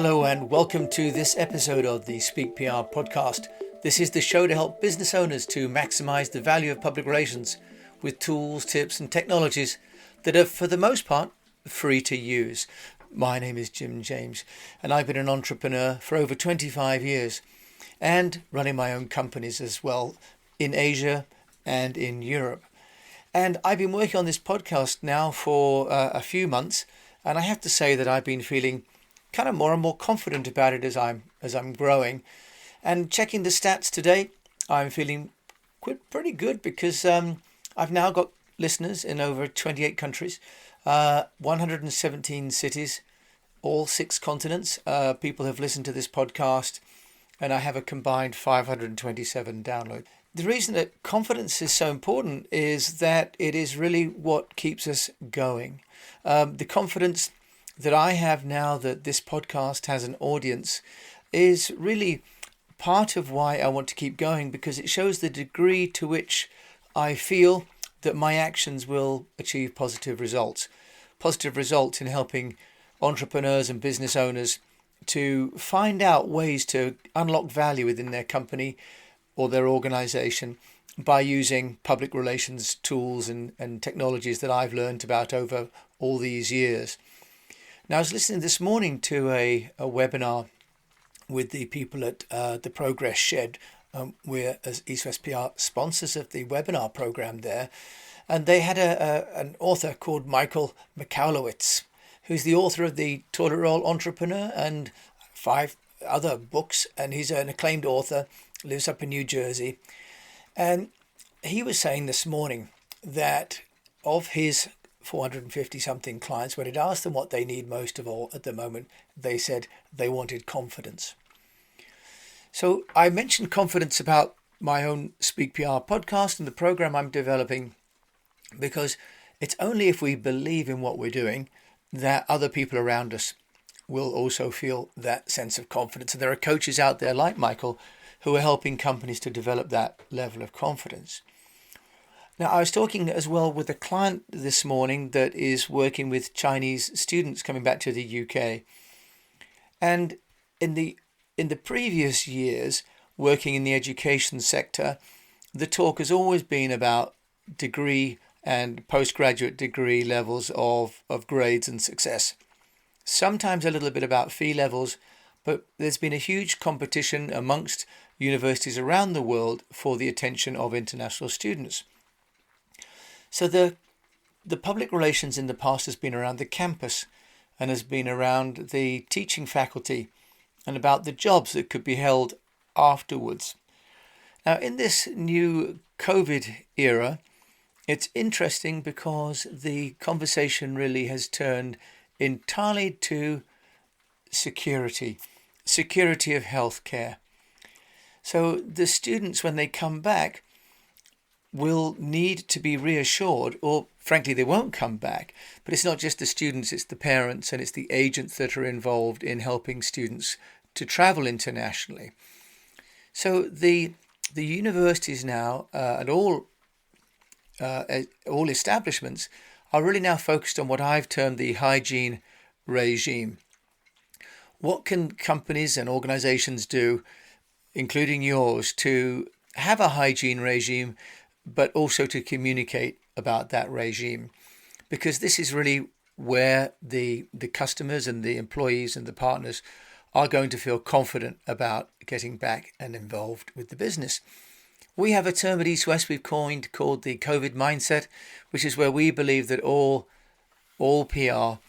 Hello and welcome to this episode of the Speak PR podcast. This is the show to help business owners to maximize the value of public relations with tools, tips and technologies that are for the most part free to use. My name is Jim James and I've been an entrepreneur for over 25 years and running my own companies as well in Asia and in Europe. And I've been working on this podcast now for a few months, and I have to say that I've been feeling kind of more and more confident about it as I'm growing. And checking the stats today, I'm feeling pretty good because I've now got listeners in over 28 countries, 117 cities, all 6 continents. People have listened to this podcast, and I have a combined 527 downloads. The reason that confidence is so important is that it is really what keeps us going. The confidence that I have now that this podcast has an audience is really part of why I want to keep going, because it shows the degree to which I feel that my actions will achieve positive results. Positive results in helping entrepreneurs and business owners to find out ways to unlock value within their company or their organization by using public relations tools and technologies that I've learned about over all these years. Now, I was listening this morning to a webinar with the people at the Progress Shed. We're, as EASTWEST PR, sponsors of the webinar program there. And they had an author called Michael Michalowicz, who's the author of The Toilet Roll Entrepreneur and 5 other books. And he's an acclaimed author, lives up in New Jersey. And he was saying this morning that of his 450 something clients, when it asked them what they need most of all at the moment, they said they wanted confidence. So I mentioned confidence about my own Speak PR podcast and the program I'm developing, because it's only if we believe in what we're doing that other people around us will also feel that sense of confidence. And there are coaches out there like Michael who are helping companies to develop that level of confidence. Now, I was talking as well with a client this morning that is working with Chinese students coming back to the UK. And in the previous years, working in the education sector, the talk has always been about degree and postgraduate degree levels of grades and success. Sometimes a little bit about fee levels, but there's been a huge competition amongst universities around the world for the attention of international students. So the public relations in the past has been around the campus and has been around the teaching faculty and about the jobs that could be held afterwards. Now, in this new COVID era, it's interesting because the conversation really has turned entirely to security of healthcare. So the students, when they come back, will need to be reassured, or frankly they won't come back. But it's not just the students, it's the parents and it's the agents that are involved in helping students to travel internationally. So the universities now and all establishments are really now focused on what I've termed the hygiene regime. What can companies and organizations do, including yours, to have a hygiene regime, but also to communicate about that regime? Because this is really where the customers and the employees and the partners are going to feel confident about getting back and involved with the business. We have a term at EASTWEST we've coined called the COVID mindset, which is where we believe that all PR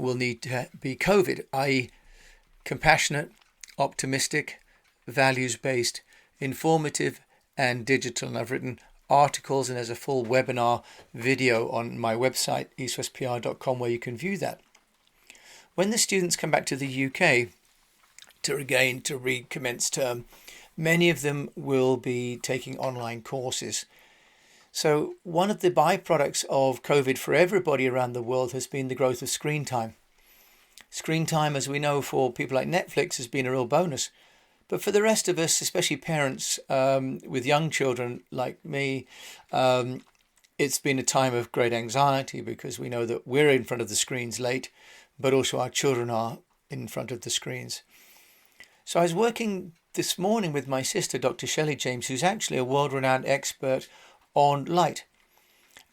will need to be COVID, i.e. compassionate, optimistic, values-based, informative and digital. And I've written articles and there's a full webinar video on my website, eastwestpr.com, where you can view that. When the students come back to the UK to recommence term, many of them will be taking online courses. So one of the byproducts of COVID for everybody around the world has been the growth of screen time. Screen time, as we know, for people like Netflix has been a real bonus. But for the rest of us, especially parents with young children like me, it's been a time of great anxiety because we know that we're in front of the screens late, but also our children are in front of the screens. So I was working this morning with my sister, Dr. Shelley James, who's actually a world-renowned expert on light.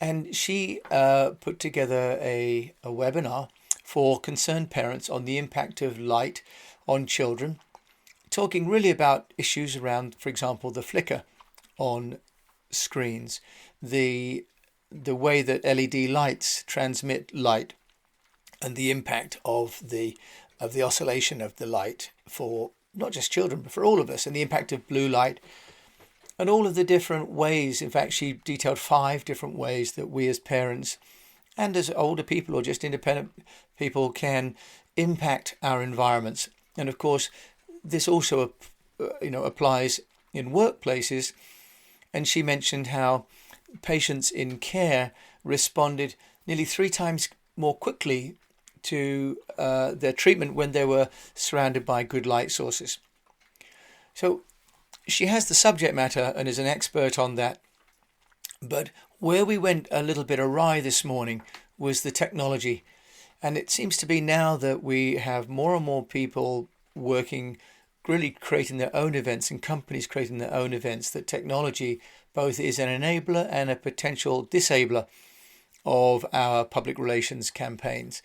And she put together a webinar for concerned parents on the impact of light on children, talking really about issues around, for example, the flicker on screens, the way that LED lights transmit light, and the impact of the oscillation of the light for not just children, but for all of us, and the impact of blue light, and all of the different ways. In fact, she detailed 5 different ways that we as parents and as older people or just independent people can impact our environments. And of course, this also applies in workplaces. And she mentioned how patients in care responded nearly 3 times more quickly to their treatment when they were surrounded by good light sources. So she has the subject matter and is an expert on that. But where we went a little bit awry this morning was the technology. And it seems to be now that we have more and more people working, really creating their own events, and companies creating their own events, that technology both is an enabler and a potential disabler of our public relations campaigns.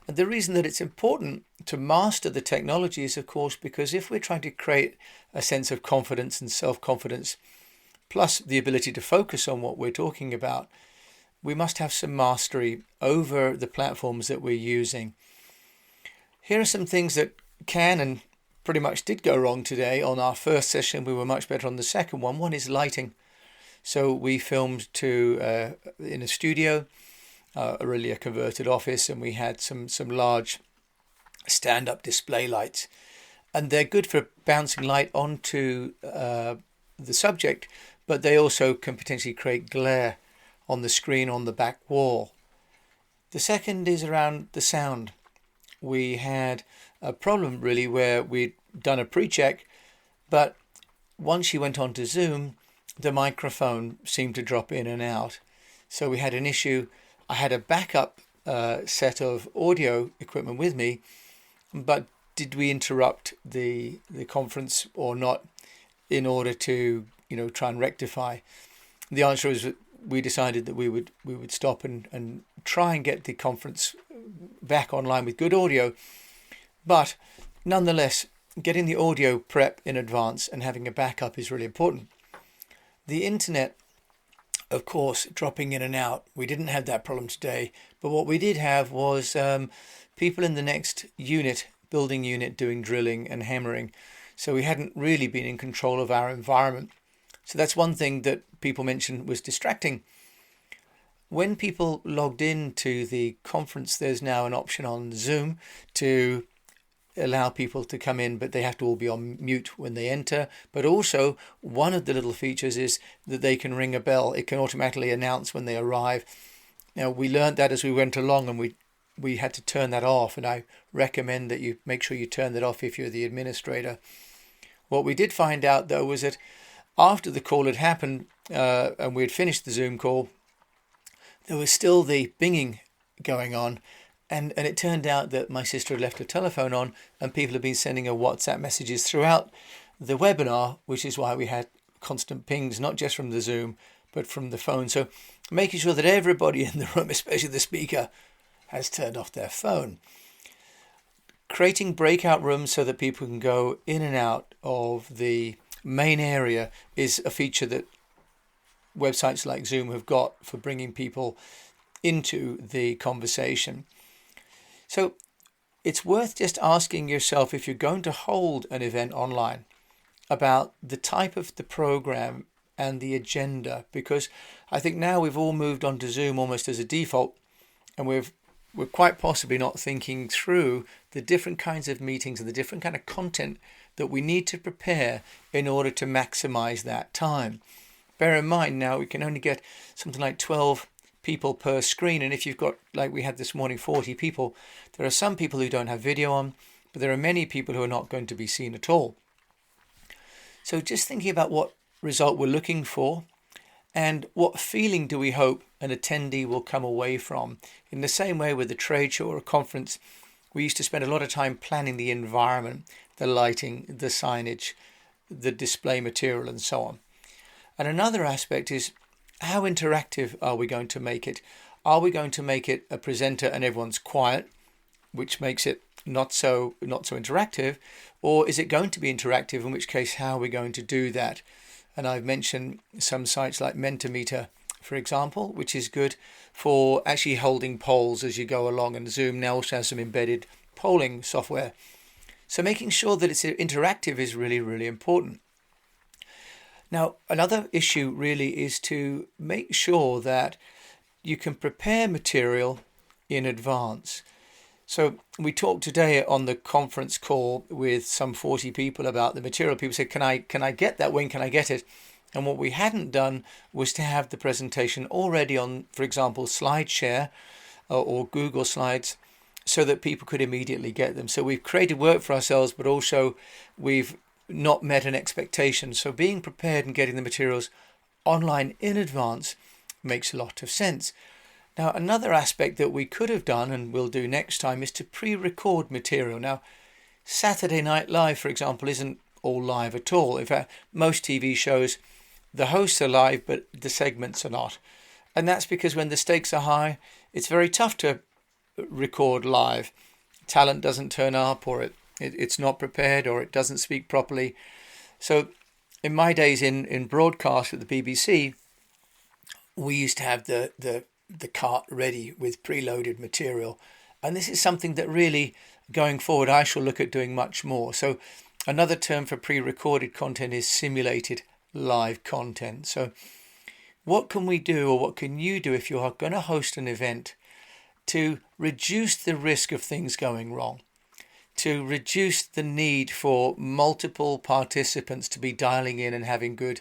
And the reason that it's important to master the technology is, of course, because if we're trying to create a sense of confidence and self-confidence, plus the ability to focus on what we're talking about, we must have some mastery over the platforms that we're using. Here are some things that can and pretty much did go wrong today. On our first session, we were much better on the second one. One is lighting. So we filmed in a studio, really a converted office, and we had some large stand-up display lights. And they're good for bouncing light onto the subject, but they also can potentially create glare on the screen on the back wall. The second is around the sound. We had a problem really where we'd done a pre-check, but once you went on to Zoom, the microphone seemed to drop in and out. So we had an issue. I had a backup set of audio equipment with me, but did we interrupt the conference or not in order to try and rectify? The answer is that we decided that we would stop and try and get the conference back online with good audio. But nonetheless, getting the audio prep in advance and having a backup is really important. The internet, of course, dropping in and out. We didn't have that problem today, but what we did have was people in the next building unit, doing drilling and hammering. So we hadn't really been in control of our environment. So that's one thing that people mentioned was distracting. When people logged into the conference, there's now an option on Zoom to allow people to come in, but they have to all be on mute when they enter. But also, one of the little features is that they can ring a bell. It can automatically announce when they arrive. Now, we learned that as we went along, and we had to turn that off, and I recommend that you make sure you turn that off if you're the administrator. What we did find out, though, was that after the call had happened and we had finished the Zoom call, there was still the binging going on. And it turned out that my sister had left her telephone on, and people had been sending her WhatsApp messages throughout the webinar, which is why we had constant pings, not just from the Zoom, but from the phone. So making sure that everybody in the room, especially the speaker, has turned off their phone. Creating breakout rooms so that people can go in and out of the main area is a feature that websites like Zoom have got for bringing people into the conversation. So it's worth just asking yourself, if you're going to hold an event online, about the type of the program and the agenda, because I think now we've all moved on to Zoom almost as a default, and we're quite possibly not thinking through the different kinds of meetings and the different kind of content that we need to prepare in order to maximize that time. Bear in mind now we can only get something like 12 people per screen, and if you've got, like we had this morning, 40 people, there are some people who don't have video on, but there are many people who are not going to be seen at all. So just thinking about what result we're looking for and what feeling do we hope an attendee will come away from. In the same way with a trade show or a conference, we used to spend a lot of time planning the environment, the lighting, the signage, the display material, and so on. And another aspect is, how interactive are we going to make it? Are we going to make it a presenter and everyone's quiet, which makes it not so interactive, or is it going to be interactive, in which case how are we going to do that? And I've mentioned some sites like Mentimeter, for example, which is good for actually holding polls as you go along, and Zoom now also has some embedded polling software. So making sure that it's interactive is really, really important. Now, another issue really is to make sure that you can prepare material in advance. So we talked today on the conference call with some 40 people about the material. People said, can I get that? When can I get it? And what we hadn't done was to have the presentation already on, for example, SlideShare or Google Slides, so that people could immediately get them. So we've created work for ourselves, but also we've not met an expectation. So being prepared and getting the materials online in advance makes a lot of sense. Now, another aspect that we could have done, and we'll do next time, is to pre-record material. Now, Saturday Night Live, for example, isn't all live at all. In fact, most TV shows, the hosts are live, but the segments are not. And that's because when the stakes are high, it's very tough to record live. Talent doesn't turn up, or it's not prepared, or it doesn't speak properly. So in my days in broadcast at the BBC, we used to have the cart ready with preloaded material. And this is something that really, going forward, I shall look at doing much more. So another term for pre-recorded content is simulated live content. So what can we do, or what can you do if you are going to host an event to reduce the risk of things going wrong, to reduce the need for multiple participants to be dialing in and having good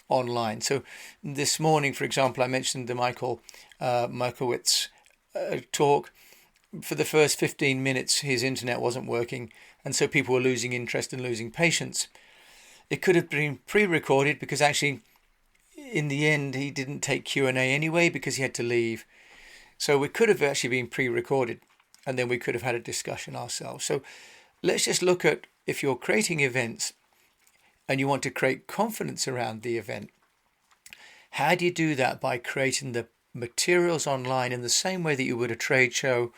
online? So this morning, for example, I mentioned the Michael Markowitz talk. For the first 15 minutes, his internet wasn't working, and so people were losing interest and losing patience. It could have been pre-recorded, because actually, in the end, he didn't take Q&A anyway because he had to leave. So we could have actually been pre-recorded, and then we could have had a discussion ourselves. So let's just look at, if you're creating events and you want to create confidence around the event, how do you do that? By creating the materials online in the same way that you would a trade show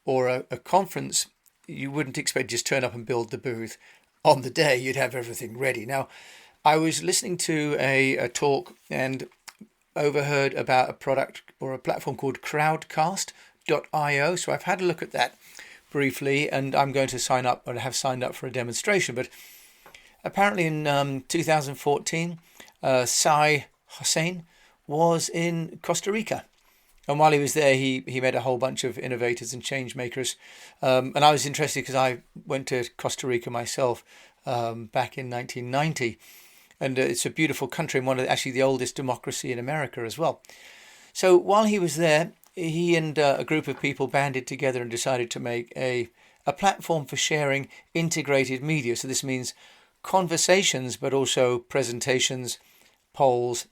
or a conference. You wouldn't expect just turn up and build the booth. On the day, you'd have everything ready. Now, I was listening to a talk and overheard about a product or a platform called crowdcast.io. So I've had a look at that briefly, and I'm going to sign up, or have signed up, for a demonstration. But apparently in 2014, Sai Hussein was in Costa Rica. And while he was there, he met a whole bunch of innovators and change makers. And I was interested because I went to Costa Rica myself back in 1990. And it's a beautiful country, and one of actually the oldest democracy in America as well. So while he was there, he and a group of people banded together and decided to make a platform for sharing integrated media. So this means conversations, but also presentations, polls,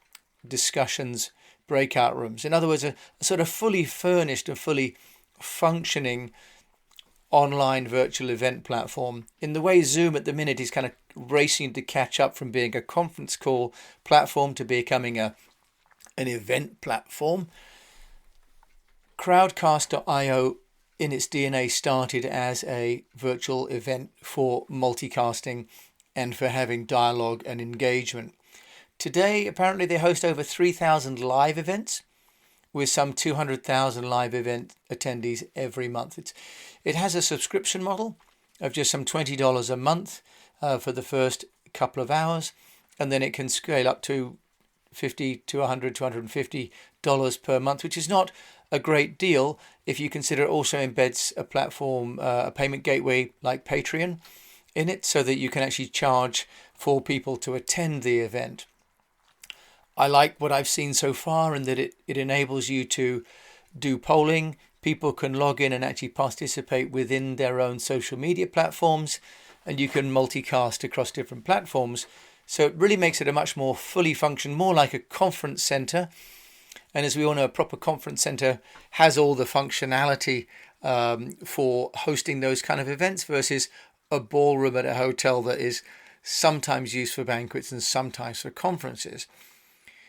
discussions, breakout rooms. In other words, a sort of fully furnished and fully functioning online virtual event platform, in the way Zoom at the minute is kind of racing to catch up from being a conference call platform to becoming an event platform. Crowdcast.io in its DNA started as a virtual event for multicasting and for having dialogue and engagement. Today, apparently, they host over 3,000 live events with some 200,000 live event attendees every month. It has a subscription model of just some $20 a month for the first couple of hours, and then it can scale up to $50 to $100 to $150 per month, which is not a great deal if you consider it also embeds a platform, a payment gateway like Patreon in it, so that you can actually charge for people to attend the event. I like what I've seen so far, in that it enables you to do polling. People can log in and actually participate within their own social media platforms, and you can multicast across different platforms. So it really makes it a much more fully function, more like a conference center. And as we all know, a proper conference center has all the functionality for hosting those kind of events versus a ballroom at a hotel that is sometimes used for banquets and sometimes for conferences.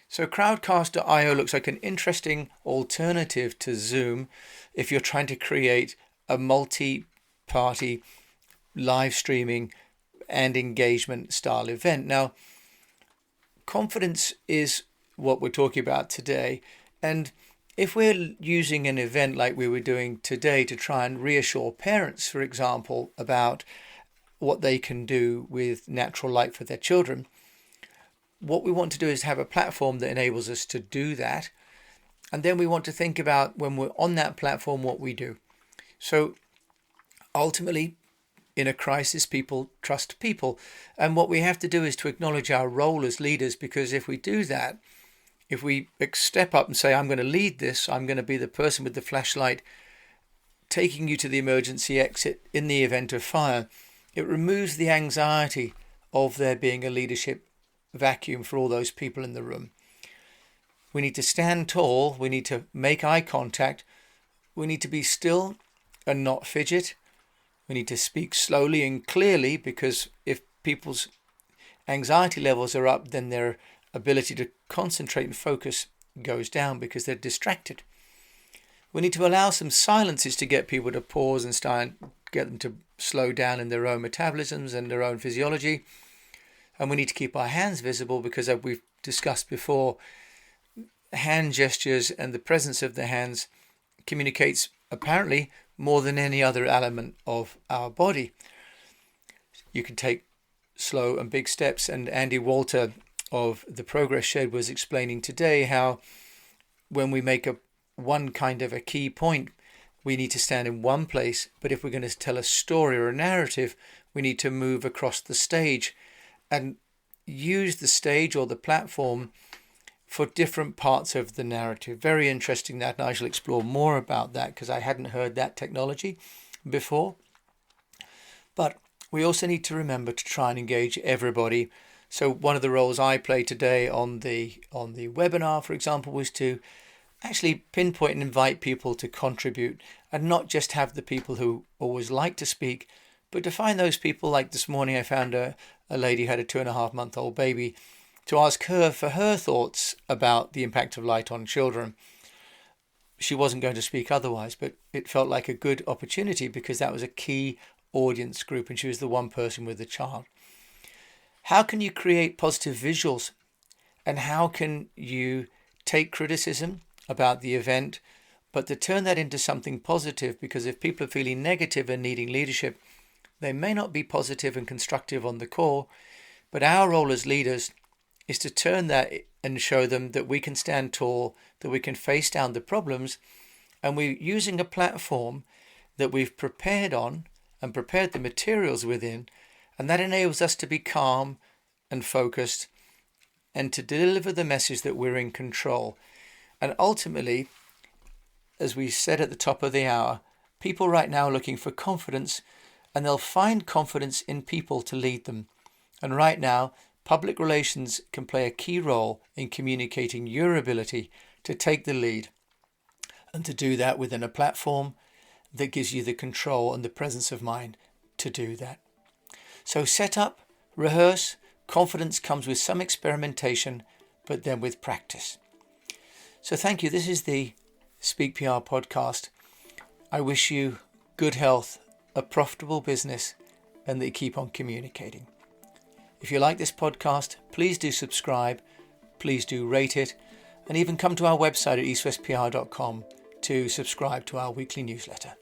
So Crowdcast.io looks like an interesting alternative to Zoom if you're trying to create a multi-party live streaming and engagement style event. Now, confidence is what we're talking about today. And if we're using an event like we were doing today to try and reassure parents, for example, about what they can do with natural light for their children, what we want to do is have a platform that enables us to do that. And then we want to think about, when we're on that platform, what we do. So ultimately, in a crisis, people trust people. And what we have to do is to acknowledge our role as leaders, because if we do that, if we step up and say, I'm going to lead this, I'm going to be the person with the flashlight taking you to the emergency exit in the event of fire, it removes the anxiety of there being a leadership vacuum for all those people in the room. We need to stand tall. We need to make eye contact. We need to be still and not fidget. We need to speak slowly and clearly, because if people's anxiety levels are up, then their ability to concentrate and focus goes down because they're distracted. We need to allow some silences to get people to pause and get them to slow down in their own metabolisms and their own physiology. And we need to keep our hands visible because, as we've discussed before, hand gestures and the presence of the hands communicates apparently more than any other element of our body. You can take slow and big steps, and Andy Walter of the Progress Shed was explaining today how when we make one kind of a key point, we need to stand in one place, but if we're going to tell a story or a narrative, we need to move across the stage and use the stage or the platform for different parts of the narrative. Very interesting that, and I shall explore more about that because I hadn't heard that technology before. But we also need to remember to try and engage everybody. So one of the roles I played today on the webinar, for example, was to actually pinpoint and invite people to contribute, and not just have the people who always like to speak, but to find those people. Like this morning, I found a lady who had a 2.5-month-old baby, to ask her for her thoughts about the impact of light on children. She wasn't going to speak otherwise, but it felt like a good opportunity because that was a key audience group and she was the one person with the child. How can you create positive visuals, and how can you take criticism about the event, but to turn that into something positive? Because if people are feeling negative and needing leadership, they may not be positive and constructive on the core, but our role as leaders is to turn that and show them that we can stand tall, that we can face down the problems, and we're using a platform that we've prepared on and prepared the materials within, and that enables us to be calm and focused and to deliver the message that we're in control. And ultimately, as we said at the top of the hour, people right now are looking for confidence, and they'll find confidence in people to lead them. And right now, public relations can play a key role in communicating your ability to take the lead, and to do that within a platform that gives you the control and the presence of mind to do that. So set up, rehearse. Confidence comes with some experimentation, but then with practice. So thank you. This is the Speak PR podcast. I wish you good health, a profitable business, and that you keep on communicating. If you like this podcast, please do subscribe, please do rate it, and even come to our website at eastwestpr.com to subscribe to our weekly newsletter.